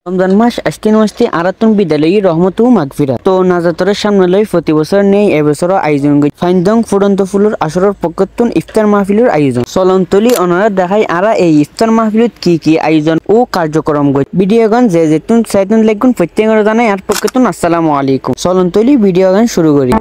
রমজান মাস আজকে নমস্তে আরাতন বিদ্যালয়ী রহমত ও মাগফিরাত তো নাজাতরের সামনে লই প্রতি বছর নেই এবছর আয়োজন করি ফাইন্দং ফুরন্ত ফুলুর আসরের পক্ষতুন ইফতার মাহফিলের আয়োজন চলন্তলি অনারা দেখাই আরা এই ইফতার মাহফিলত কি আয়োজন ও কার্যক্রম গই ভিডিওগান যে যেতুন সাইতুন লেগুন প্রত্যেকের জানাই আর পক্ষতুন আসসালামু আলাইকুম চলন্তলি ভিডিওগান শুরু করি।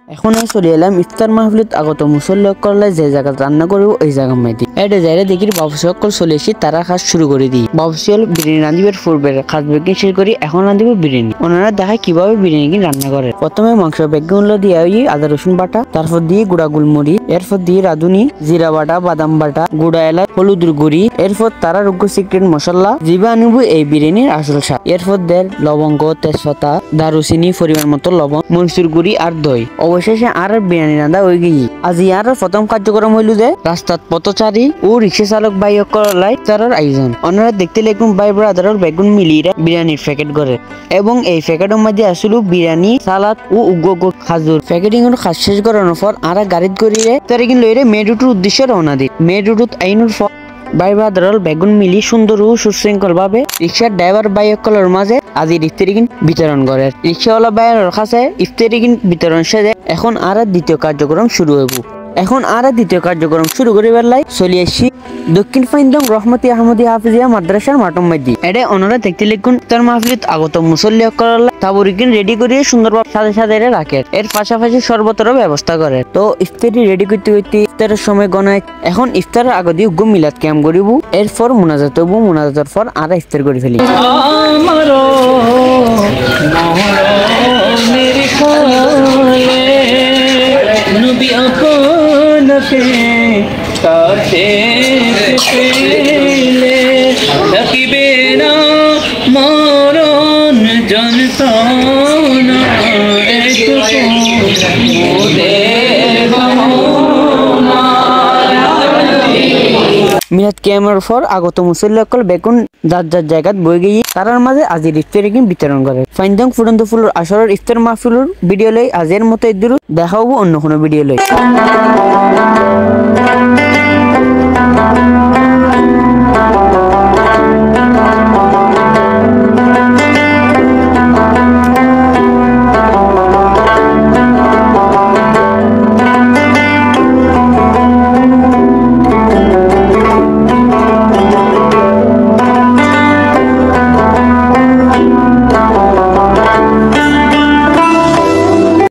এখন চলে এলাম ইফতার মাহফিলত আগত মুসল্লি সকলে যে জায়গা রান্না করব ওই জায়গা মাইদি এটা যাইরে দেখি বাবুসি সকল চলে এসে তারা কাজ শুরু করে দিই বাবুসি হল বিরিয়ানি রাঁধিবার পূর্বের খাস বেগিন শেষ করি এখন রাঁধিব বিরিয়ানি ওনারা দেখায় কিভাবে বিরিয়ানি রান্না করে প্রথমে মাংস বেগিন দিয়ে আদা রসুন বাটা তারপর দিয়ে গুঁড়া গুলমরিচ এরপর দিয়ে রাঁধুনি জিরা বাটা বাদাম বাটা গুঁড়া এলাচ হলুদের গুঁড়ি এরপর তারা রুগ্য সিক্রেট মশলা জিবা আনিব এই বিরিয়ানির আসল স্বাদ এরপর দেয় লবঙ্গ তেজপাতা দারুচিনি পরিমাণ মতো লবণ মরিচুর গুঁড়ি আর দই অবশেষে আর বিরিয়ানি রান্না হয়ে গিয়ে আজি আর প্রথম কার্যক্রম হইল যে রাস্তাত পথচারী ও রিক্সা চালক ভাই সকলাই তারার আয়োজন ওনারা দেখতে লেগুন ভাই ব্রাদারের বেগুন মিলিয়ে বিরিয়ানির প্যাকেট করে এবং এই প্যাকেটের মধ্যে আসলে বিরিয়ানি সালাদ ও উগ্র খাজুর প্যাকেটিং এর কাজ শেষ করানোর পর আর গাড়িত করিয়ে তারা কিন্তু লইরে মেয়ে রুটুর উদ্দেশ্যে রওনা দিই মেয়ে রুটুত আইনুর পর ভাই ব্রাদারল বেগুন মিলি সুন্দর ও সুশৃঙ্খল ভাবে রিক্সার ড্রাইভার ভাই সকলের মাঝে আজি ইফতারিগিন বিতরণ করে রিক্সাওয়ালা ভাইয়ের কাছে ইফতারিগিন বিতরণ শেষে এখন আর দ্বিতীয় কার্যক্রম শুরু হইব করিবার লাই চলি আসছি দক্ষিণ ফাইন্দং রহমতি আহমদি হাফিজিয়া মাদ্রাসার মাটম মাইদি এটা ওনারা দেখতে লিখুন তার মাহফিলত আগত মুসল্লি সকল তাবুরিকিন রেডি করিয়ে সুন্দরভাবে সাথে রাখে এর পাশাপাশি শরবতেরও ব্যবস্থা করে তো ইফতারি রেডি করতে ইফতারের সময় গণায় এখন ইফতারের আগে দিয়ে উগ্র মিলাদ ক্যাম্প করিব এরপর মুনাজাত হইব মুনাজাতের পর আর ইফতার করে ফেলি মরণ যন্ত্রণা মিলাদ ক্যাম্পের পর আগত মুসল্লি সকল বেগুন যার জায়গাত বই গিয়ে তারার মাঝে আজির ইফতারিগিন বিতরণ করে ফাইন্দং ফুরন্ত ফুলের আসরের ইফতার মাহফিলের ভিডিও লই আজের মতো এদুর দেখাবো অন্য কোনো ভিডিও লই।